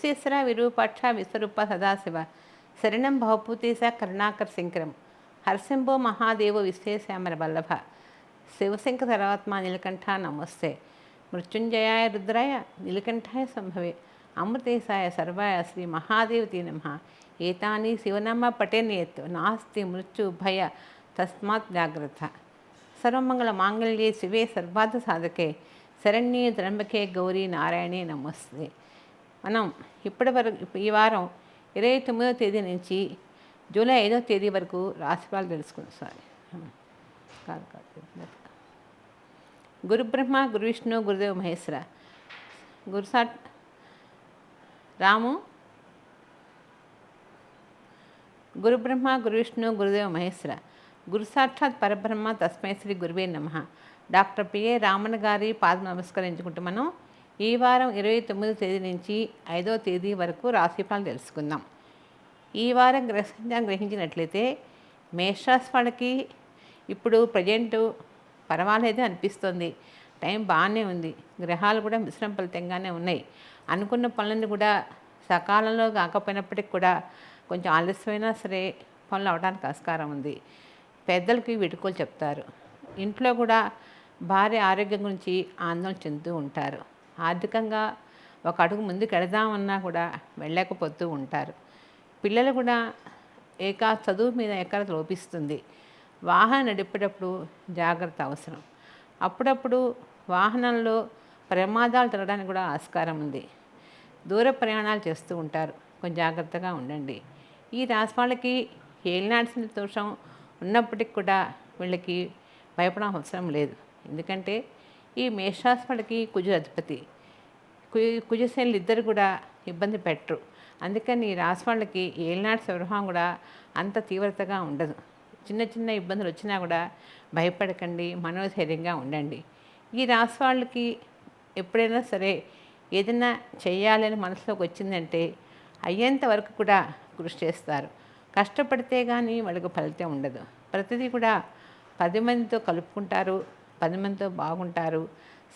విశ్వేశ్వర విరూపాక్ష విశ్వరూప సదాశివ శరణం భవభూతేశ కరుణాకర శంకరం హరశంభో మహాదేవ విశ్వేశ్యామర వల్లభ శివశంకర సర్వాత్మ నీలకంఠ నమస్తే మృత్యుంజయాయ రుద్రాయ నీలకంఠాయ సంభవే అమృతేశాయ సర్వాయ శ్రీ మహాదేవతి నమః ఏతాని శివనామ పఠేన్యేత్ నాస్తి మృత్యు భయ తస్మాత్ జాగ్రత్త సర్వమంగళ మాంగళ్యే శివే సర్వార్థ సాధకే శరణ్యే త్ర్యంబకే గౌరీ నారాయణే నమస్తే. మనం ఇప్పటివరకు ఈ వారం 29వ తేదీ నుంచి జూలై 5వ తేదీ వరకు రాశిఫలాలు తెలుసుకుందాం. గురు బ్రహ్మ గురు విష్ణు గురుదేవ మహేశ్వర గురుసాట్ రాము గురు బ్రహ్మ గురు విష్ణు గురుదేవ మహేశ్వర గురు సాక్షాత్ పరబ్రహ్మ తస్మై శ్రీ గురువే నమః. డాక్టర్ పిఏ రామన్ గారి పాద నమస్కరించుకుంటూ మనం ఈ వారం 29వ తేదీ నుంచి 5వ తేదీ వరకు రాశిఫలాలు తెలుసుకుందాం. ఈ వారం గ్రహించినట్లయితే మేషరాశి వాళ్ళకి ఇప్పుడు ప్రజెంటు పర్వాలేదు అనిపిస్తుంది. టైం బాగానే ఉంది. గ్రహాలు కూడా మిశ్రమ ఫలితంగానే ఉన్నాయి. అనుకున్న పనులను కూడా సకాలంలో కాకపోయినప్పటికి కూడా కొంచెం ఆలస్యమైనా సరే పనులు అవడానికి ఆస్కారం ఉంది. పెద్దలకి వీడుకోలు చెప్తారు. ఇంట్లో కూడా భార్య ఆరోగ్యం గురించి ఆందోళన చెందుతూ ఉంటారు. ఆర్థికంగా ఒక అడుగు ముందుకు వెళదామన్నా కూడా వెళ్ళలేకపోతూ ఉంటారు. పిల్లలు కూడా చదువు మీద ఏకాగ్రత లోపిస్తుంది. వాహనం నడిపేటప్పుడు జాగ్రత్త అవసరం. అప్పుడప్పుడు వాహనంలో ప్రమాదాలు జరగడానికి కూడా ఆస్కారం ఉంది. దూర ప్రయాణాలు చేస్తూ ఉంటారు. కొంచెం జాగ్రత్తగా ఉండండి. ఈ రాశి వాళ్ళకి ఏలినాటి దోషం ఉన్నప్పటికి కూడా వీళ్ళకి భయపడడం అవసరం లేదు. ఎందుకంటే ఈ మేషరాశి వాళ్ళకి కుజు అధిపతి. కుజశనులు ఇద్దరు కూడా ఇబ్బంది పెట్టరు. అందుకని ఈ రాశి వాళ్ళకి ఏలినాటి స్వభావం కూడా అంత తీవ్రతగా ఉండదు. చిన్న చిన్న ఇబ్బందులు వచ్చినా కూడా భయపడకండి, మనోధైర్యంగా ఉండండి. ఈ రాశి వాళ్ళకి ఎప్పుడైనా సరే ఏదైనా చేయాలని మనసులోకి వచ్చిందంటే అయ్యేంత వరకు కూడా కృషి చేస్తారు. కష్టపడితే కానీ వాళ్ళకి ఫలితం ఉండదు. ప్రతిదీ కూడా 10 మందితో కలుపుకుంటారు, 10 మందితో బాగుంటారు,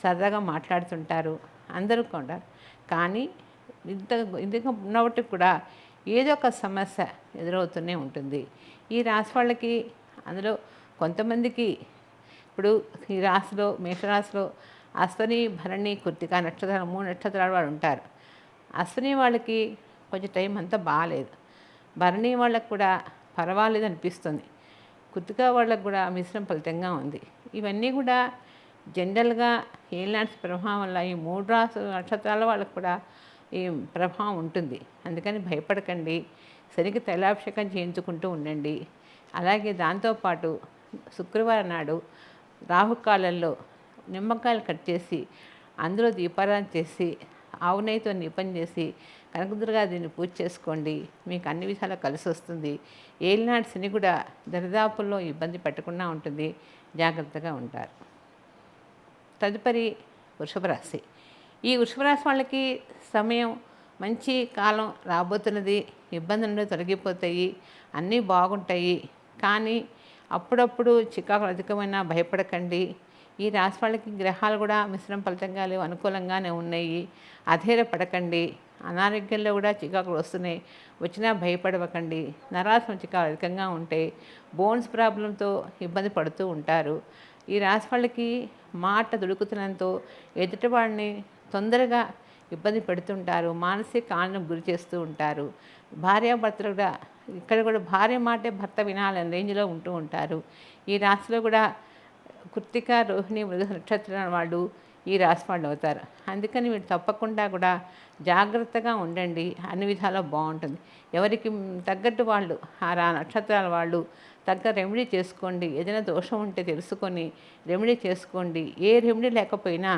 సరదాగా మాట్లాడుతుంటారు, అందరూ కూడా. కానీ ఇంతగా ఉన్నప్పటికి కూడా ఏదో ఒక సమస్య ఎదురవుతూనే ఉంటుంది. ఈ రాశి వాళ్ళకి అందులో కొంతమందికి ఇప్పుడు ఈ రాశిలో మేషరాశిలో అశ్వని భరణి కృత్తిక నక్షత్రాలు 3 నక్షత్రాల వాళ్ళు ఉంటారు. అశ్వని వాళ్ళకి కొంచెం టైం అంతా బాగాలేదు. భరణి వాళ్ళకు కూడా పర్వాలేదు అనిపిస్తుంది. కృత్తిక వాళ్ళకు కూడా మిశ్రమ ఫలితంగా ఉంది. ఇవన్నీ కూడా జనరల్గా ఏలినాటి ప్రభావం వల్ల ఈ 3 రాశి నక్షత్రాల వాళ్ళకు కూడా ఈ ప్రభావం ఉంటుంది. అందుకని భయపడకండి. శనికి తైలాభిషేకం చేయించుకుంటూ ఉండండి. అలాగే దాంతోపాటు శుక్రవారం నాడు రాహుకాలంలో నిమ్మకాయలు కట్ చేసి అందులో దీపారాధన చేసి ఆవు నెయ్యితో దీపం చేసి కనకదుర్గా దీన్ని పూజ చేసుకోండి. మీకు అన్ని విధాలా కలిసి వస్తుంది. ఏలినాటి శని కూడా దరిదాపుల్లో ఇబ్బంది పెట్టకుండా ఉంటుంది. జాగ్రత్తగా ఉంటారు. తదుపరి వృషభ రాశి. ఈ వృషభ రాశి వాళ్ళకి సమయం మంచి కాలం రాబోతున్నది. ఇబ్బందులు తొలగిపోతాయి, అన్నీ బాగుంటాయి. కానీ అప్పుడప్పుడు చికాకులు అధికమైన భయపడకండి. ఈ రాశి వాళ్ళకి గ్రహాలు కూడా మిశ్రమ ఫలితంగా లేవు, అనుకూలంగానే ఉన్నాయి. అధైర్యపడకండి. అనారోగ్యంలో కూడా చికాకులు వస్తున్నాయి, వచ్చినా భయపడవకండి. నరాశం చికాకులు అధికంగా ఉంటాయి. బోన్స్ ప్రాబ్లంతో ఇబ్బంది పడుతూ ఉంటారు. ఈ రాశి వాళ్ళకి మాట దుడుకుతనంతో ఎదుటి వాళ్ళని తొందరగా ఇబ్బంది పెడుతుంటారు. మానసిక ఆనందం గురి చేస్తూ ఉంటారు. భార్యాభర్తలు కూడా ఇక్కడ కూడా భార్య మాటే భర్త వినాలని రేంజ్లో ఉంటూ ఉంటారు. ఈ రాశిలో కూడా కృత్తిక రోహిణి మృగ నక్షత్రం వాళ్ళు ఈ రాశి వాళ్ళు అవుతారు. అందుకని మీరు తప్పకుండా కూడా జాగ్రత్తగా ఉండండి. అన్ని విధాలా బాగుంటుంది. ఎవరికి తగ్గట్టు వాళ్ళు ఆ నక్షత్రాల వాళ్ళు తగ్గ రెమెడీ చేసుకోండి. ఏదైనా దోషం ఉంటే తెలుసుకొని రెమెడీ చేసుకోండి. ఏ రెమెడీ లేకపోయినా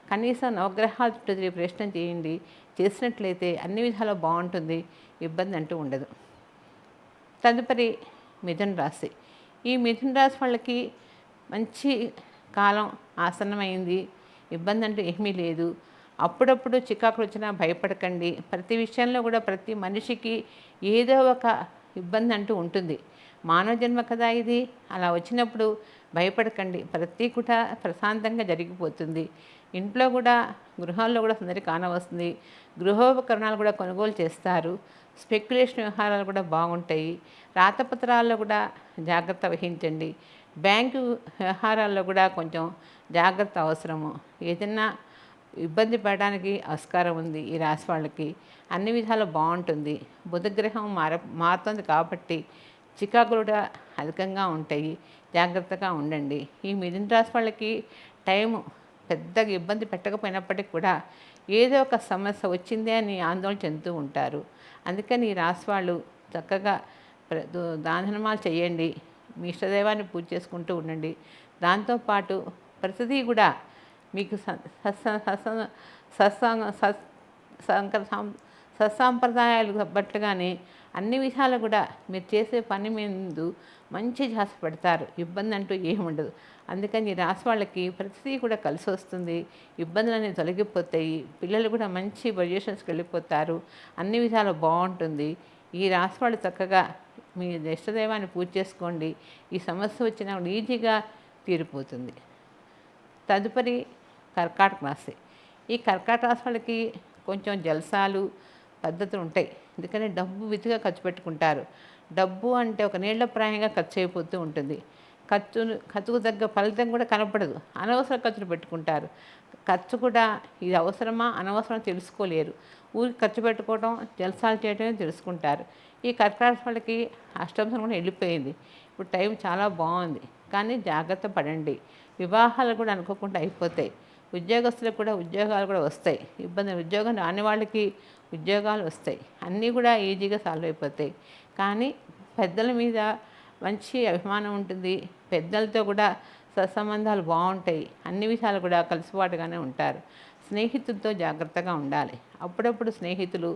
కనీసం నవగ్రహాల చుట్టూ తిరిగి ప్రయత్నం చేయండి. చేసినట్లయితే అన్ని విధాలా బాగుంటుంది, ఇబ్బంది అంటూ ఉండదు. తదుపరి మిథున రాశి. ఈ మిథున రాశి వాళ్ళకి మంచి కాలం ఆసన్నమైంది. ఇబ్బంది అంటూ ఏమీ లేదు. అప్పుడప్పుడు చికాకులు వచ్చినా భయపడకండి. ప్రతి విషయంలో కూడా ప్రతి మనిషికి ఏదో ఒక ఇబ్బంది అంటూ ఉంటుంది. మానవ జన్మ కదా ఇది. అలా వచ్చినప్పుడు భయపడకండి, ప్రతి కూడా ప్రశాంతంగా జరిగిపోతుంది. ఇంట్లో కూడా, గృహాల్లో కూడా సందడి కానవస్తుంది. గృహోపకరణాలు కూడా కొనుగోలు చేస్తారు. స్పెక్యులేషన్ వ్యవహారాలు కూడా బాగుంటాయి. రాతపత్రాల్లో కూడా జాగ్రత్త వహించండి. బ్యాంకు వ్యవహారాల్లో కూడా కొంచెం జాగ్రత్త అవసరము. ఏదైనా ఇబ్బంది పడడానికి ఆస్కారం ఉంది. ఈ రాశి వాళ్ళకి అన్ని విధాలు బాగుంటుంది. బుధగ్రహం మారుతుంది కాబట్టి చికాకులు కూడా అధికంగా ఉంటాయి. జాగ్రత్తగా ఉండండి. ఈ మిథున రాశి వాళ్ళకి టైము పెద్దగా ఇబ్బంది పెట్టకపోయినప్పటికీ కూడా ఏదో ఒక సమస్య వచ్చిందే అని ఆందోళన చెందుతూ ఉంటారు. అందుకని ఈ రాశి వాళ్ళు చక్కగా దానధర్మాలు చేయండి. మీ ఇష్టదైవాన్ని పూజ చేసుకుంటూ ఉండండి. దాంతోపాటు ప్రతిదీ కూడా మీకు సత్సాంప్రదాయాలు బట్లుగానే అన్ని విషయాలు కూడా మీరు చేసే పని మీద మంచి ధ్యాస పెడతారు. ఇబ్బంది అంటూ ఏముండదు. అందుకని ఈ రాశి వాళ్ళకి ప్రతిదీ కూడా కలిసి వస్తుంది. ఇబ్బందులన్నీ తొలగిపోతాయి. పిల్లలు కూడా మంచి పొజిషన్స్కి వెళ్ళిపోతారు. అన్ని విధాలు బాగుంటుంది. ఈ రాశి వాళ్ళు చక్కగా మీ ఇష్టదైవాన్ని పూజ చేసుకోండి. ఈ సమస్య వచ్చినా ఈజీగా తీరిపోతుంది. తదుపరి కర్కాటక రాశి. ఈ కర్కాటక రాశి వాళ్ళకి కొంచెం జల్సాలు పద్ధతులు ఉంటాయి. ఎందుకంటే డబ్బు విధిగా ఖర్చు పెట్టుకుంటారు. డబ్బు అంటే ఒక నీళ్ల ప్రాయంగా ఖర్చు అయిపోతూ ఉంటుంది. ఖర్చుకు తగ్గ ఫలితం కూడా కనపడదు. అనవసర ఖర్చులు పెట్టుకుంటారు. ఖర్చు కూడా ఇది అవసరమా అనవసరం తెలుసుకోలేరు. ఊరికి ఖర్చు పెట్టుకోవడం, జల్సాలు చేయడమే తెలుసుకుంటారు. ఈ కర్కాటక వాళ్ళకి అష్టమ కూడా వెళ్ళిపోయింది. ఇప్పుడు టైం చాలా బాగుంది. కానీ జాగ్రత్త పడండి. వివాహాలు కూడా అనుకోకుండా అయిపోతాయి. ఉద్యోగస్తులకు కూడా ఉద్యోగాలు కూడా వస్తాయి. ఉద్యోగం రాని వాళ్ళకి ఉద్యోగాలు వస్తాయి. అన్నీ కూడా ఈజీగా సాల్వ్ అయిపోతాయి. కానీ పెద్దల మీద మంచి అభిమానం ఉంటుంది. పెద్దలతో కూడా సత్సంబంధాలు బాగుంటాయి. అన్ని విషయాలు కూడా కలిసిపాటుగానే ఉంటారు. స్నేహితులతో జాగ్రత్తగా ఉండాలి. అప్పుడప్పుడు స్నేహితులు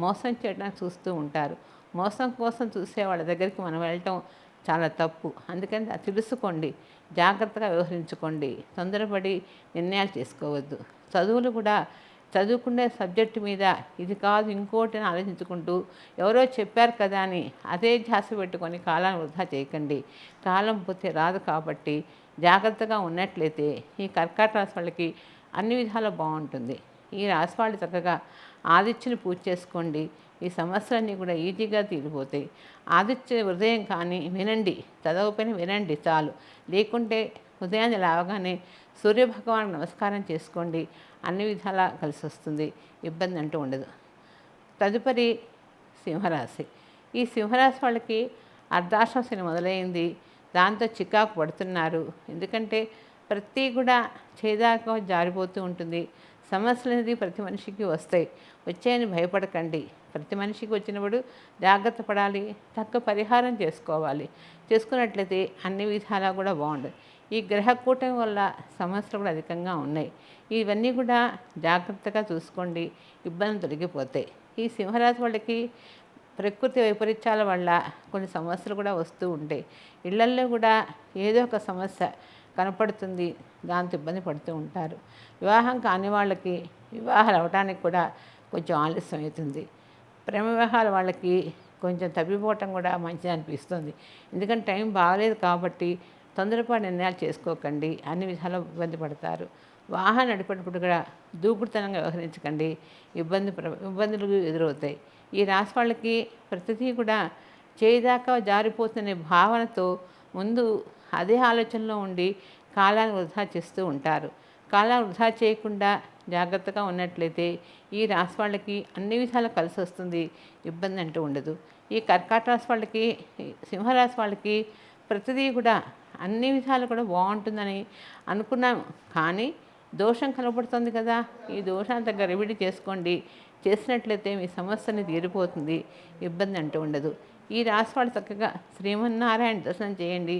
మోసం చేయడానికి చూస్తూ ఉంటారు. మోసం కోసం చూసే వాళ్ళ దగ్గరికి మనం వెళ్ళటం చాలా తప్పు. అందుకని తెలుసుకోండి, జాగ్రత్తగా వ్యవహరించుకోండి. తొందరపడి నిర్ణయాలు చేసుకోవద్దు. చదువులు కూడా చదువుకునే సబ్జెక్టు మీద ఇది కాదు ఇంకోటి అని ఆలోచించుకుంటూ ఎవరో చెప్పారు కదా అని అదే ధ్యాస పెట్టుకొని కాలాన్ని వృధా చేయకండి. కాలం పోతే రాదు కాబట్టి జాగ్రత్తగా ఉన్నట్లయితే ఈ కర్కాటక రాశి వాళ్ళకి అన్ని విధాలు బాగుంటుంది. ఈ రాశి వాళ్ళు చక్కగా ఆదిత్యని పూజ చేసుకోండి. ఈ సమస్యలన్నీ కూడా ఈజీగా తీరిపోతాయి. ఆదిత్య హృదయం కానీ వినండి, చదవకపోయినా వినండి చాలు. లేకుంటే ఉదయాన్నే లేవగానే సూర్యభగవానికి నమస్కారం చేసుకోండి. అన్ని విధాలా కలిసి వస్తుంది. ఇబ్బంది అంటూ ఉండదు. తదుపరి సింహరాశి. ఈ సింహరాశి వాళ్ళకి అర్ధాశ్రమ శని మొదలైంది. దాంతో చికాకు పడుతున్నారు. ఎందుకంటే ప్రతి కూడా చేదాకా జారిపోతూ ఉంటుంది. సమస్యలు అనేది ప్రతి మనిషికి వస్తాయి. వచ్చాయని భయపడకండి. ప్రతి మనిషికి వచ్చినప్పుడు జాగ్రత్త పడాలి. తగ్గ పరిహారం చేసుకోవాలి. చేసుకున్నట్లయితే అన్ని విధాలా కూడా బాగుండదు. ఈ గ్రహకూటమి వల్ల సమస్యలు కూడా అధికంగా ఉన్నాయి. ఇవన్నీ కూడా జాగ్రత్తగా చూసుకోండి. ఇబ్బందులు తొలగిపోతాయి. ఈ సింహరాశి వాళ్ళకి ప్రకృతి వైపరీత్యాల వల్ల కొన్ని సమస్యలు కూడా వస్తూ ఉంటాయి. ఇళ్లల్లో కూడా ఏదో ఒక సమస్య కనపడుతుంది. దాంతో ఇబ్బంది పడుతూ ఉంటారు. వివాహం కాని వాళ్ళకి వివాహాలు అవ్వడానికి కూడా కొంచెం ఆలస్యం అవుతుంది. ప్రేమ వివాహాల వాళ్ళకి కొంచెం తప్పిపోవటం కూడా మంచిది అనిపిస్తుంది. ఎందుకంటే టైం బాగలేదు కాబట్టి తొందరపాటు నిర్ణయాలు చేసుకోకండి. అన్ని విధాలు ఇబ్బంది పడతారు. వాహనం నడిపేటప్పుడు కూడా దూకుడుతనంగా వ్యవహరించకండి. ఇబ్బందులు ఎదురవుతాయి. ఈ రాశి వాళ్ళకి ప్రతిదీ కూడా చేయిదాకా జారిపోతున్న భావనతో ముందు అదే ఆలోచనలో ఉండి కాలాన్ని వృధా చేస్తూ ఉంటారు. కాలాన్ని వృధా చేయకుండా జాగ్రత్తగా ఉన్నట్లయితే ఈ రాశి వాళ్ళకి అన్ని విధాలు కలిసి వస్తుంది. ఇబ్బంది అంటూ ఉండదు. ఈ కర్కాటక రాశి వాళ్ళకి, సింహరాశి వాళ్ళకి ప్రతిదీ కూడా అన్ని విధాలు కూడా బాగుంటుందని అనుకున్నాం. కానీ దోషం కనబడుతుంది కదా, ఈ దోషాన్ని తగ్గ రెమెడీ చేసుకోండి. చేసినట్లయితే మీ సమస్యని తీరిపోతుంది. ఇబ్బంది అంటూ ఉండదు. ఈ రాశి వాళ్ళు చక్కగా శ్రీమన్నారాయణ దర్శనం చేయండి.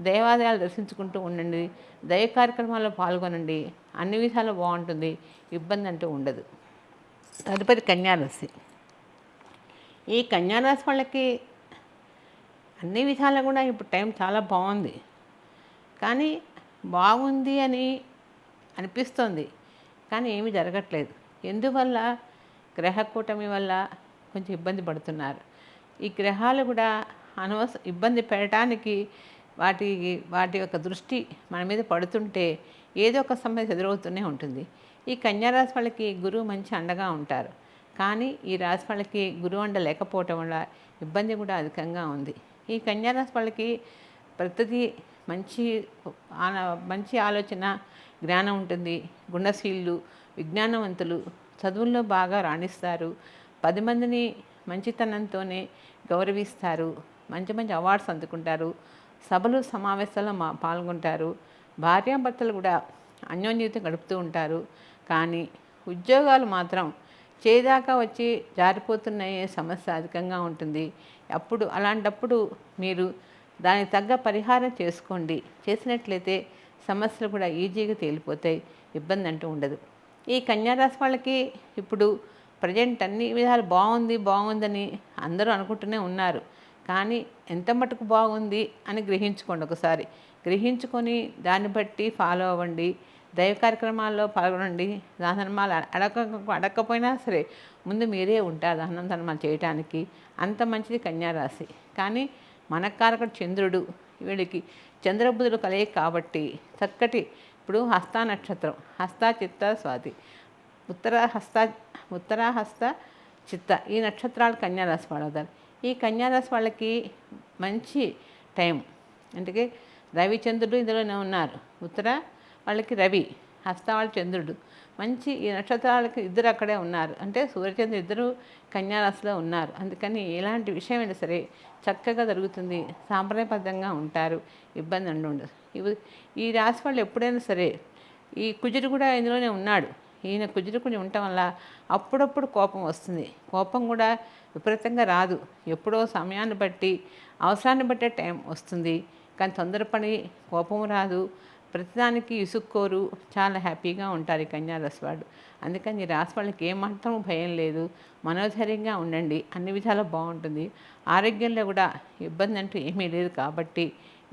దేవాలయాలు దర్శించుకుంటూ ఉండండి. దైవ కార్యక్రమాల్లో పాల్గొనండి. అన్ని విధాలు బాగుంటుంది. ఇబ్బంది అంటూ ఉండదు. తదుపరి కన్యారాశి. ఈ కన్యారాశి వాళ్ళకి అన్ని విధాలు కూడా ఇప్పుడు టైం చాలా బాగుంది. కానీ బాగుంది అని అనిపిస్తుంది, కానీ ఏమీ జరగట్లేదు. ఎందువల్ల? గ్రహకూటమి వల్ల కొంచెం ఇబ్బంది పడుతున్నారు. ఈ గ్రహాలు కూడా ఇబ్బంది పెట్టడానికి వాటి వాటి యొక్క దృష్టి మన మీద పడుతుంటే ఏదో ఒక సమస్య ఎదురవుతూనే ఉంటుంది. ఈ కన్యారాశి వాళ్ళకి గురువు మంచి అండగా ఉంటారు. కానీ ఈ రాశి వాళ్ళకి గురువు అండ లేకపోవటం వల్ల ఇబ్బంది కూడా అధికంగా ఉంది. ఈ కన్యారాశి వాళ్ళకి ప్రతిదీ మంచి మంచి ఆలోచన, జ్ఞానం ఉంటుంది. గుణశీలు, విజ్ఞానవంతులు, చదువుల్లో బాగా రాణిస్తారు. 10 మందిని మంచితనంతోనే గౌరవిస్తారు. మంచి మంచి అవార్డ్స్ అందుకుంటారు. సభలు సమావేశాల్లో పాల్గొంటారు. భార్యాభర్తలు కూడా అన్యోన్యత గడుపుతూ ఉంటారు. కానీ ఉద్యోగాలు మాత్రం చేదాకా వచ్చి జారిపోతున్నాయే సమస్య అధికంగా ఉంటుంది. అలాంటప్పుడు మీరు దానికి తగ్గ పరిహారం చేసుకోండి. చేసినట్లయితే సమస్యలు కూడా ఈజీగా తేలిపోతాయి. ఇబ్బంది అంటూ ఉండదు. ఈ కన్యారాశి వాళ్ళకి ఇప్పుడు ప్రజెంట్ అన్ని విధాలు బాగుందని అందరూ అనుకుంటూనే ఉన్నారు. కానీ ఎంత మటుకు బాగుంది అని గ్రహించుకోండి. ఒకసారి గ్రహించుకొని దాన్ని బట్టి ఫాలో అవ్వండి. దైవ కార్యక్రమాల్లో పాల్గొనండి. దాన ధర్మాలు అడగకపోయినా సరే ముందు మీరే ఉంటారు దానం ధర్మాలు చేయటానికి. అంత మంచిది కన్యారాశి. కానీ మనకారకుడు చంద్రుడు, వీళ్ళకి చంద్రబుధులు కలయిక కాబట్టి చక్కటి ఇప్పుడు హస్త నక్షత్రం, హస్త చిత్త స్వాతి, ఉత్తర హస్త చిత్త ఈ నక్షత్రాలు కన్యారాశి వాళ్ళు అవుతారు. ఈ కన్యారాశి వాళ్ళకి మంచి టైం అంటే రవిచంద్రుడు ఇందులోనే ఉన్నారు. ఉత్తర వాళ్ళకి రవి, హస్త వాళ్ళ చంద్రుడు. మంచి ఈ నక్షత్రాలకి ఇద్దరు అక్కడే ఉన్నారు. అంటే సూర్యచంద్రుడు ఇద్దరు కన్యారాశిలో ఉన్నారు. అందుకని ఎలాంటి విషయమైనా సరే చక్కగా జరుగుతుంది. సాంప్రదాయబద్ధంగా ఉంటారు. ఇబ్బంది ఉండదు. ఈ రాశి వాళ్ళు ఎప్పుడైనా సరే, ఈ కుజుడు కూడా ఇందులోనే ఉన్నాడు. ఈయన కుజుడు కొంచెం ఉండటం వల్ల అప్పుడప్పుడు కోపం వస్తుంది. కోపం కూడా విపరీతంగా రాదు. ఎప్పుడో సమయాన్ని బట్టి, అవసరాన్ని బట్టే టైం వస్తుంది. కానీ తొందరపడి కోపం రాదు. ప్రతిదానికి ఇసుక్కోరు. చాలా హ్యాపీగా ఉంటారు ఈ కన్యారాశి వాళ్ళు. అందుకని ఈ రాశి వాళ్ళకి ఏమాత్రం భయం లేదు. మనోధైర్యంగా ఉండండి. అన్ని విధాలు బాగుంటుంది. ఆరోగ్యంలో కూడా ఇబ్బంది అంటూ ఏమీ లేదు. కాబట్టి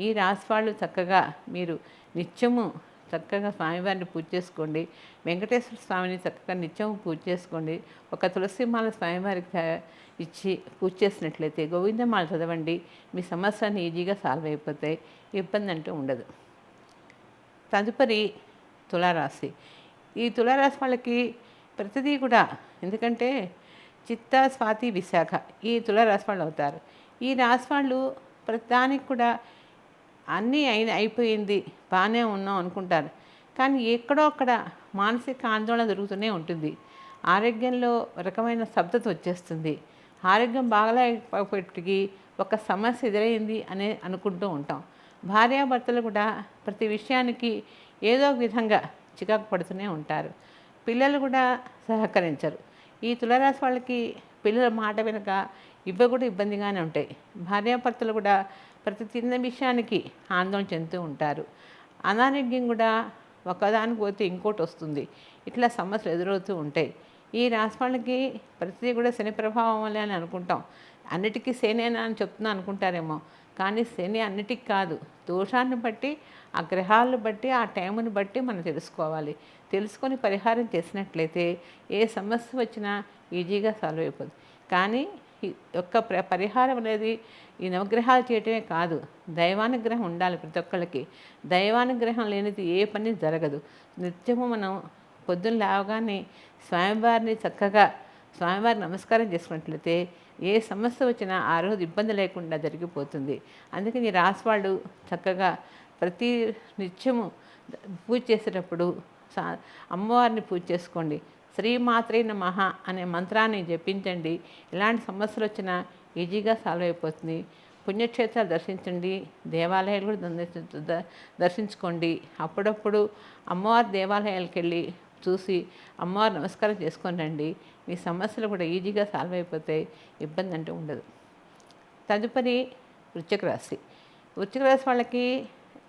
ఈ రాశి వాళ్ళు చక్కగా మీరు నిత్యము చక్కగా స్వామివారిని పూజ చేసుకోండి. వెంకటేశ్వర స్వామిని చక్కగా నిత్యము పూజ చేసుకోండి. ఒక తులసిమాల స్వామివారికి ఇచ్చి పూజ చేసినట్లయితే గోవిందమాల చదవండి. మీ సమస్యని ఈజీగా సాల్వ్ అయిపోతాయి. ఇబ్బంది అంటూ ఉండదు. తదుపరి తులారాశి. ఈ తులారాశి వాళ్ళకి ప్రతిదీ కూడా, ఎందుకంటే చిత్త స్వాతి విశాఖ ఈ తులారాశి వాళ్ళు అవుతారు. ఈ రాశి వాళ్ళు ప్రతిదానికి కూడా అన్నీ అయిపోయింది, బాగానే ఉన్నాం అనుకుంటారు. కానీ ఎక్కడో అక్కడ మానసిక ఆందోళన జరుగుతూనే ఉంటుంది. ఆరోగ్యంలో రకమైన స్తబ్దత వచ్చేస్తుంది. ఆరోగ్యం బాగలేకపోయేటికి ఒక సమస్య ఎదురైంది అని అనుకుంటూ ఉంటాం. భార్యాభర్తలు కూడా ప్రతి విషయానికి ఏదో విధంగా చికాకు పడుతూనే ఉంటారు. పిల్లలు కూడా సహకరించరు. ఈ తులారాశి వాళ్ళకి పిల్లల మాట వెనుక కూడా ఇబ్బందిగానే ఉంటాయి. భార్యాభర్తలు కూడా ప్రతి చిన్న విషయానికి ఆందోళన చెందుతూ ఉంటారు. అనారోగ్యం కూడా ఒకదానికి పోతే ఇంకోటి వస్తుంది. ఇట్లా సమస్యలు ఎదురవుతూ ఉంటాయి. ఈ రాశి వాళ్ళకి ప్రతిదీ కూడా శని ప్రభావం వల్లే అని అనుకుంటాం. అన్నిటికీ శనేనా అని చెప్తున్నా అనుకుంటారేమో. కానీ శని అన్నిటికీ కాదు. దోషాన్ని బట్టి, ఆ గ్రహాలను బట్టి, ఆ టైంని బట్టి మనం తెలుసుకోవాలి. తెలుసుకొని పరిహారం చేసినట్లయితే ఏ సమస్య వచ్చినా ఈజీగా సాల్వ్ అయిపోతుంది. కానీ ఈ యొక్క పరిహారం అనేది ఈ నవగ్రహాలు చేయటమే కాదు, దైవానుగ్రహం ఉండాలి ప్రతి ఒక్కళ్ళకి. దైవానుగ్రహం లేనిది ఏ పని జరగదు. నిత్యము మనం పొద్దున్న లేవగానే స్వామివారిని చక్కగా స్వామివారికి నమస్కారం చేసుకున్నట్లయితే ఏ సమస్య వచ్చినా ఆ రోజు ఇబ్బంది లేకుండా జరిగిపోతుంది. అందుకని రాశి వాళ్ళు చక్కగా ప్రతి నిత్యము పూజ చేసేటప్పుడు అమ్మవారిని పూజ చేసుకోండి. శ్రీమాత్రే నమః అనే మంత్రాన్ని జపించండి. ఎలాంటి సమస్యలు వచ్చినా ఈజీగా సాల్వ్ అయిపోతుంది. పుణ్యక్షేత్రాలు దర్శించండి. దేవాలయాలు కూడా దర్శించుకోండి. అప్పుడప్పుడు అమ్మవారి దేవాలయాలకు వెళ్ళి చూసి అమ్మవారు నమస్కారం చేసుకొని రండి. మీ సమస్యలు కూడా ఈజీగా సాల్వ్ అయిపోతాయి. ఇబ్బంది అంటూ ఉండదు. తదుపరి వృశ్చిక రాశి. వృశ్చిక రాశి వాళ్ళకి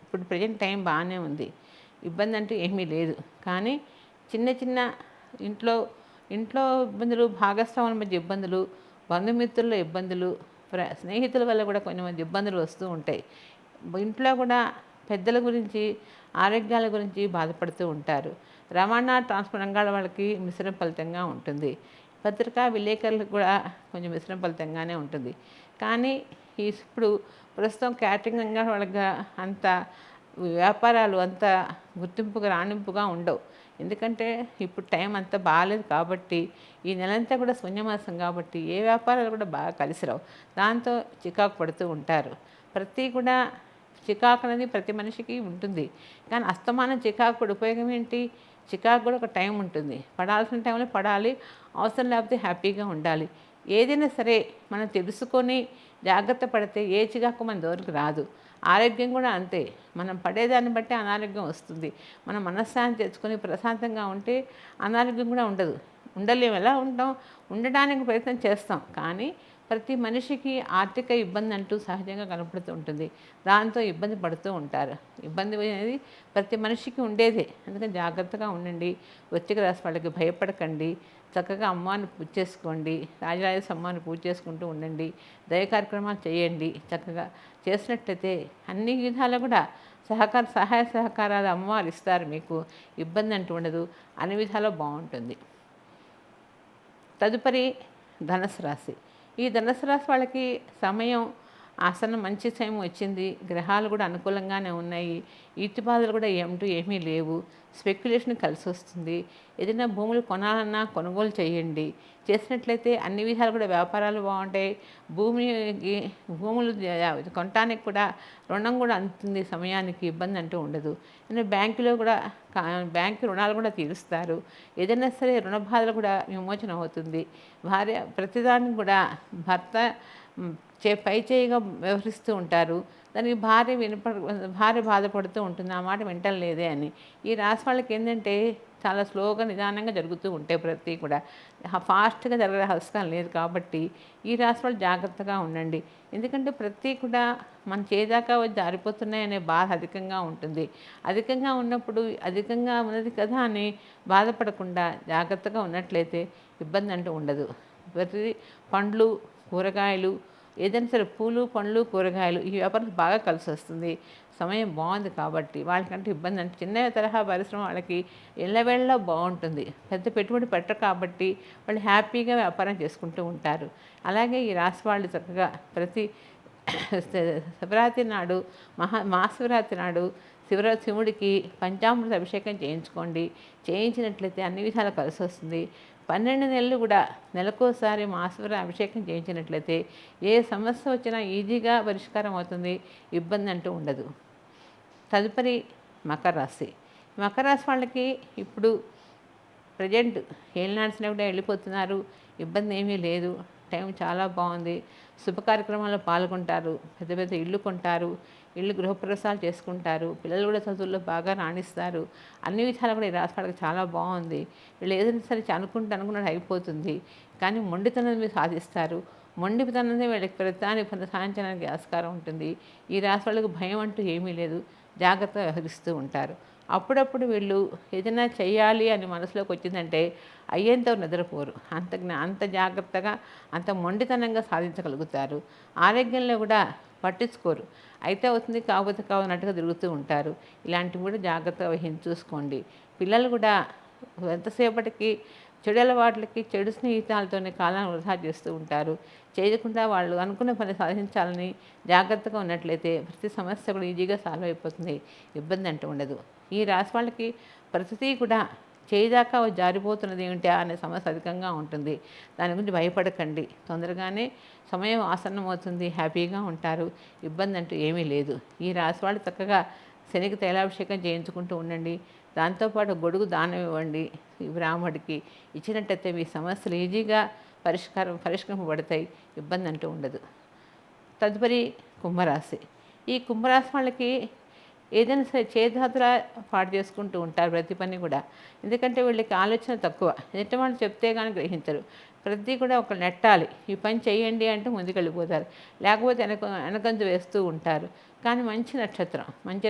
ఇప్పుడు ప్రజెంట్ టైం బాగానే ఉంది. ఇబ్బంది అంటూ ఏమీ లేదు. కానీ చిన్న చిన్న ఇంట్లో ఇబ్బందులు, భాగస్వాముల మధ్య ఇబ్బందులు, బంధుమిత్రుల ఇబ్బందులు, స్నేహితుల వల్ల కూడా కొంతమంది ఇబ్బందులు వస్తూ ఉంటాయి. ఇంట్లో కూడా పెద్దల గురించి, ఆరోగ్యాల గురించి బాధపడుతూ ఉంటారు. రవాణా ట్రాన్స్పోర్ట్ రంగాల వాళ్ళకి మిశ్రమ ఫలితంగా ఉంటుంది. పత్రికా విలేకరులకు కూడా కొంచెం మిశ్రమ ఫలితంగానే ఉంటుంది. కానీ ఇప్పుడు ప్రస్తుతం క్యాటరింగ్ రంగం వాళ్ళకి అంత వ్యాపారాలు అంత గుర్తింపుగా రాణింపుగా ఉండవు. ఎందుకంటే ఇప్పుడు టైం అంత బాగాలేదు కాబట్టి, ఈ నెలంతా కూడా శూన్యమాసం కాబట్టి ఏ వ్యాపారాలు కూడా బాగా కలిసి రావు. దాంతో చికాకు పడుతూ ఉంటారు. కూడా చికాకు అనేది ప్రతి మనిషికి ఉంటుంది. కానీ అస్తమానం చికాకు పడి ఉపయోగం ఏంటి? చికాకు కూడా ఒక టైం ఉంటుంది. పడాల్సిన టైంలో పడాలి, అవసరం లేకపోతే హ్యాపీగా ఉండాలి. ఏదైనా సరే మనం తెలుసుకొని జాగ్రత్త పడితే ఏ చికాకు మన దగ్గరికి రాదు. ఆరోగ్యం కూడా అంతే. మనం పడేదాన్ని బట్టి అనారోగ్యం వస్తుంది. మనం మనశ్శాంతి తెచ్చుకొని ప్రశాంతంగా ఉంటే అనారోగ్యం కూడా ఉండదు. ఉండలేము. ఎలా ఉంటాం? ఉండడానికి ప్రయత్నం చేస్తాం. కానీ ప్రతి మనిషికి ఆర్థిక ఇబ్బంది అంటూ సహజంగా కనపడుతూ ఉంటుంది. దాంతో ఇబ్బంది పడుతూ ఉంటారు. ఇబ్బంది అనేది ప్రతి మనిషికి ఉండేదే. అందుకని జాగ్రత్తగా ఉండండి. వృశ్చిక రాశి వాళ్ళకి భయపడకండి. చక్కగా అమ్మవారిని పూజ చేసుకోండి. రాజరాజేశ్వరి అమ్మవారిని పూజ చేసుకుంటూ ఉండండి. దైవ కార్యక్రమాలు చేయండి. చక్కగా చేసినట్లయితే అన్ని విధాలు కూడా సహాయ సహకారాలు అమ్మవారు ఇస్తారు. మీకు ఇబ్బంది అంటూ ఉండదు. అన్ని విధాలు బాగుంటుంది. తదుపరి ధనుసు రాశి. ఈ ధనుసు రాశి వాళ్ళకి సమయం ఆసనం మంచి సమయం వచ్చింది. గ్రహాలు కూడా అనుకూలంగానే ఉన్నాయి. ఈతిబాధలు కూడా ఏమీ లేవు. స్పెక్యులేషన్ కలిసి వస్తుంది. ఏదైనా భూములు కొనాలన్నా కొనుగోలు చేయండి. చేసినట్లయితే అన్ని విధాలు కూడా వ్యాపారాలు బాగుంటాయి. భూములు కొనటానికి కూడా రుణం కూడా అందుతుంది. సమయానికి ఇబ్బంది అంటూ ఉండదు. బ్యాంకులో కూడా బ్యాంకు రుణాలు కూడా తీరుస్తారు. ఏదైనా సరే రుణ బాధలు కూడా విమోచన అవుతుంది. భార్య ప్రతిదానికి కూడా భర్త పై చేయిగా వ్యవహరిస్తూ ఉంటారు. దానికి భార్య బాధపడుతూ ఉంటుంది. ఆ మాట వింటలేదే అని. ఈ రాశి వాళ్ళకి ఏంటంటే చాలా స్లోగా నిదానంగా జరుగుతూ ఉంటాయి. ప్రతి కూడా ఫాస్ట్గా జరగడం అవసరం లేదు. కాబట్టి ఈ రాశి వాళ్ళు జాగ్రత్తగా ఉండండి. ఎందుకంటే ప్రతి కూడా మన చేదాకా వచ్చి జారిపోతున్నాయనే బాధ అధికంగా ఉంటుంది. అధికంగా ఉన్నప్పుడు అధికంగా ఉన్నది కదా అని బాధపడకుండా జాగ్రత్తగా ఉన్నట్లయితే ఇబ్బంది అంటూ ఉండదు. ప్రతి పండ్లు, కూరగాయలు, ఏదైనా సరే పూలు, పండ్లు, కూరగాయలు ఈ వ్యాపారం బాగా కలిసి వస్తుంది. సమయం బాగుంది కాబట్టి వాళ్ళకంటే ఇబ్బంది అంటే చిన్న తరహా పరిశ్రమ వాళ్ళకి ఎల్లవేళ్ళ బాగుంటుంది. పెద్ద పెట్టుబడి పెట్టరు కాబట్టి వాళ్ళు హ్యాపీగా వ్యాపారం చేసుకుంటూ ఉంటారు. అలాగే ఈ రాశి వాళ్ళు చక్కగా ప్రతి శివరాత్రి నాడు మహాశివరాత్రి నాడు శివుడికి పంచామృత అభిషేకం చేయించుకోండి. చేయించినట్లయితే అన్ని విధాలు కలిసి వస్తుంది. 12 నెలలు కూడా నెలకోసారి మహాశివరాత్రి అభిషేకం చేయించినట్లయితే ఏ సమస్య వచ్చినా ఈజీగా పరిష్కారం అవుతుంది. ఇబ్బంది అంటూ ఉండదు. తదుపరి మకర రాశి. మకర రాశి వాళ్ళకి ఇప్పుడు ప్రజెంట్ ఏలినాడ్సినా కూడా వెళ్ళిపోతున్నారు. ఇబ్బంది ఏమీ లేదు. టైం చాలా బాగుంది. శుభ కార్యక్రమాల్లో పాల్గొంటారు. పెద్ద పెద్ద ఇల్లు కొంటారు. ఇల్లు గృహప్రవేశాలు చేసుకుంటారు. పిల్లలు కూడా చదువుల్లో బాగా రాణిస్తారు. అన్ని విధాలు కూడా ఈ రాశి వాళ్ళకి చాలా బాగుంది. వీళ్ళు ఏదైనా సరే అనుకున్నట్టు అయిపోతుంది. కానీ మొండితనం మీరు సాధిస్తారు. మొండితనమే వీళ్ళకి ప్రతిదాన్ని సాధించడానికి ఆస్కారం ఉంటుంది. ఈ రాశి వాళ్ళకి భయం అంటూ ఏమీ లేదు. జాగ్రత్తగా వ్యవహరిస్తూ ఉంటారు. అప్పుడప్పుడు వీళ్ళు ఏదైనా చెయ్యాలి అని మనసులోకి వచ్చిందంటే అయ్యేంత నిద్రపోరు. అంత జాగ్రత్తగా అంత మొండితనంగా సాధించగలుగుతారు. ఆరోగ్యంలో కూడా పట్టించుకోరు. అయితే అవుతుంది, కాకపోతే కావనట్టుగా తిరుగుతూ ఉంటారు. ఇలాంటివి కూడా జాగ్రత్తగా చూసుకోండి. పిల్లలు కూడా ఎంతసేపటికి చెడు అలవాట్లకి, చెడు స్నేహితాలతోనే కాలాన్ని వృధా చేస్తూ ఉంటారు. చేయకుండా వాళ్ళు అనుకున్న పని సాధించాలని జాగ్రత్తగా ఉన్నట్లయితే ప్రతి సమస్య కూడా ఈజీగా సాల్వ్ అయిపోతుంది. ఇబ్బంది అంటూ ఉండదు. ఈ రాశి వాళ్ళకి ప్రతిదీ కూడా చేయిదాకా జారిపోతున్నది ఏమిటా అనే సమస్య అధికంగా ఉంటుంది. దాని గురించి భయపడకండి. తొందరగానే సమయం ఆసన్నమవుతుంది. హ్యాపీగా ఉంటారు. ఇబ్బంది అంటూ ఏమీ లేదు. ఈ రాశి వాళ్ళు చక్కగా శనికి తైలాభిషేకం చేయించుకుంటూ ఉండండి. దాంతోపాటు గొడుగు దానం ఇవ్వండి. బ్రాహ్మడికి ఇచ్చినట్టయితే మీ సమస్యలు ఈజీగా పరిష్కరింపబడతాయి. ఇబ్బంది అంటూ ఉండదు. తదుపరి కుంభరాశి. ఈ కుంభరాశి వాళ్ళకి ఏదైనా సరే చేధాతులా పాటు చేసుకుంటూ ఉంటారు ప్రతి పని కూడా. ఎందుకంటే వీళ్ళకి ఆలోచన తక్కువ. ఎదుటి వాళ్ళు చెప్తే కానీ గ్రహించరు. ప్రతి కూడా ఒక నెట్టాలి, ఈ పని చేయండి అంటే ముందుకెళ్ళిపోతారు. లేకపోతే వెనకంజ వేస్తూ ఉంటారు. కానీ మంచి నక్షత్రం, మంచి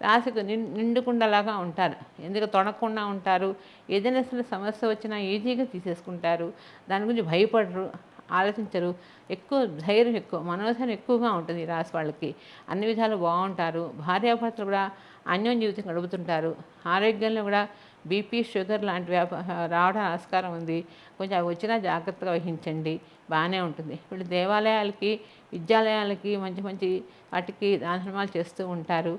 రాశికి నిండుకుండలాగా ఉంటారు. ఎందుకు తొడకుండా ఉంటారు. ఏదైనా సరే సమస్య వచ్చినా ఈజీగా తీసేసుకుంటారు. దాని గురించి భయపడరు, ఆలోచించరు. ఎక్కువ ధైర్యం, ఎక్కువ మనోధైర్యం ఎక్కువగా ఉంటుంది ఈ రాశి వాళ్ళకి. అన్ని విధాలు బాగుంటారు. భార్యాభర్తలు కూడా అన్యోన్య జీవితం గడుపుతుంటారు. ఆరోగ్యంలో కూడా బీపీ, షుగర్ లాంటి రావడం ఆస్కారం ఉంది. కొంచెం అవి వచ్చినా జాగ్రత్తగా వహించండి, బాగానే ఉంటుంది. ఇప్పుడు దేవాలయాలకి, విద్యాలయాలకి మంచి మంచి వాటికి దాన ధర్మాలు చేస్తూ ఉంటారు.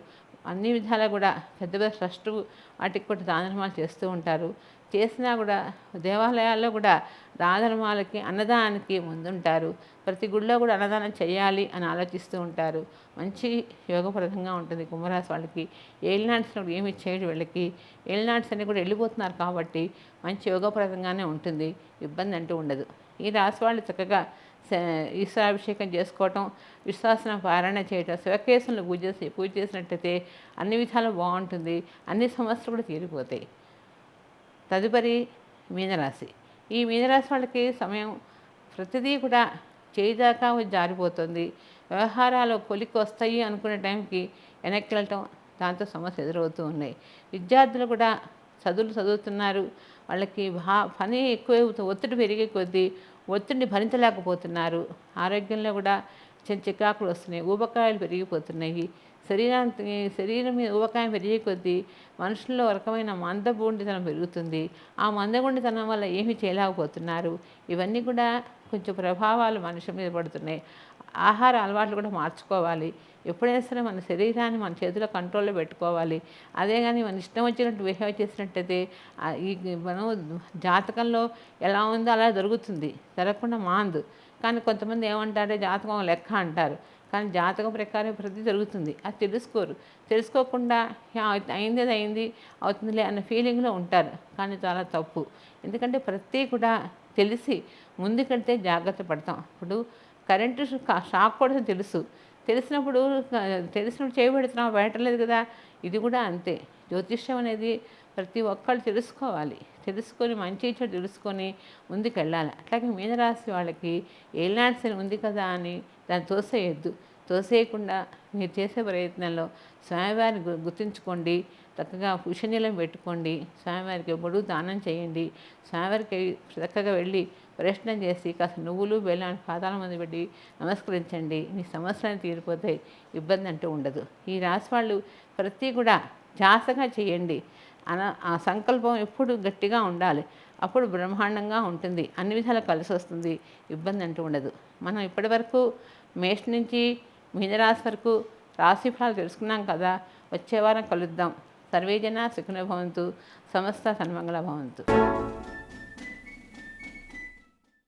అన్ని విధాలా కూడా పెద్ద పెద్ద ట్రస్టు వాటికి కూడా దాన ధర్మాలు చేస్తూ ఉంటారు. చేసినా కూడా దేవాలయాల్లో కూడా దాన ధర్మాలకి, అన్నదానానికి ముందుంటారు. ప్రతి గుడిలో కూడా అన్నదానం చేయాలి అని ఆలోచిస్తూ ఉంటారు. మంచి యోగప్రదంగా ఉంటుంది కుంభరాశి వాళ్ళకి. ఏలినాడ్స్ ఏమి చేయడు వీళ్ళకి. ఏలినాడ్స్ అన్ని కూడా వెళ్ళిపోతున్నారు కాబట్టి మంచి యోగప్రదంగానే ఉంటుంది, ఇబ్బంది అంటూ ఉండదు. ఈ రాశి వాళ్ళు చక్కగా ఈశ్వరాభిషేకం చేసుకోవటం, విశ్వాసన పారాయణ చేయటం, శివకేశులను పూజ చేసినట్టయితే అన్ని విధాలు బాగుంటుంది. అన్ని సమస్యలు కూడా తీరిపోతాయి. తదుపరి మీనరాశి. ఈ మీనరాశి వాళ్ళకి సమయం ప్రతిదీ కూడా చేయిదాకా జారిపోతుంది. వ్యవహారాలు కొలిక్కి వస్తాయి అనుకునే టైంకి వెనక్కి వెళ్ళటం, దాంతో సమస్యలు ఎదురవుతూ ఉన్నాయి. విద్యార్థులు కూడా చదువుతున్నారు. వాళ్ళకి పని ఎక్కువ, ఒత్తిడి పెరిగే కొద్దీ ఒత్తిడిని భరించలేకపోతున్నారు. ఆరోగ్యంలో కూడా చిన్న చికాకులు వస్తున్నాయి, ఊబకాయలు పెరిగిపోతున్నాయి. శరీరం మీద ఊబకాయం పెరిగే కొద్దీ మనుషుల్లో రకమైన మందబూండితనం పెరుగుతుంది. ఆ మందగుండితనం వల్ల ఏమీ చేయలేకపోతున్నారు. ఇవన్నీ కూడా కొంచెం ప్రభావాలు మనుషుల మీద పడుతున్నాయి. ఆహార అలవాట్లు కూడా మార్చుకోవాలి. ఎప్పుడైనా సరే మన శరీరాన్ని మన చేతిలో కంట్రోల్లో పెట్టుకోవాలి. అదే కానీ మన ఇష్టం వచ్చినట్టు బిహేవ్ చేసినట్టయితే ఈ మనం జాతకంలో ఎలా ఉందో అలా జరుగుతుంది, జరగకుండా మాందు. కానీ కొంతమంది ఏమంటారంటే జాతకం లెక్క అంటారు. కానీ జాతకం ప్రకారం ప్రతి జరుగుతుంది, అది తెలుసుకోరు. తెలుసుకోకుండా అయింది అవుతుందిలే అన్న ఫీలింగ్లో ఉంటారు. కానీ చాలా తప్పు. ఎందుకంటే ప్రతి కూడా తెలిసి ముందుకంటే జాగ్రత్త పడతాం. ఇప్పుడు కరెంటు షాక్ కూడా తెలిసినప్పుడు చేయబెడుతున్నాం, బయటలేదు కదా. ఇది కూడా అంతే. జ్యోతిష్యం అనేది ప్రతి ఒక్కళ్ళు తెలుసుకోవాలి. తెలుసుకొని మంచి చెడు తెలుసుకొని ముందుకెళ్ళాలి. అట్లాగే మీనరాశి వాళ్ళకి ఏలినాటి శని ఉంది కదా అని దాన్ని తోసేయకుండా మీరు చేసే ప్రయత్నంలో స్వామివారిని గుర్తుంచుకోండి. చక్కగా పుష్యనీలం పెట్టుకోండి. స్వామివారికి ఎప్పుడు దానం చేయండి. స్వామివారికి చక్కగా వెళ్ళి ప్రయత్నం చేసి కాస్త నువ్వులు బెల్లాన్ని పాదాల మంది పెట్టి నమస్కరించండి. మీ సమస్యలను తీరిపోతాయి, ఇబ్బంది అంటూ ఉండదు. ఈ రాశి వాళ్ళు ప్రతి కూడా జాసగా చేయండి. ఆ సంకల్పం ఎప్పుడు గట్టిగా ఉండాలి. అప్పుడు బ్రహ్మాండంగా ఉంటుంది, అన్ని విధాలు కలిసి వస్తుంది, ఇబ్బంది అంటూ ఉండదు. మనం ఇప్పటి వరకు మేష నుంచి మీనరాశి వరకు రాశిఫలాలు తెలుసుకున్నాం కదా. వచ్చే వారం కలుద్దాం. సర్వేజన సుఖినో భవంతు. సమస్త సన్మంగళ భవంతు.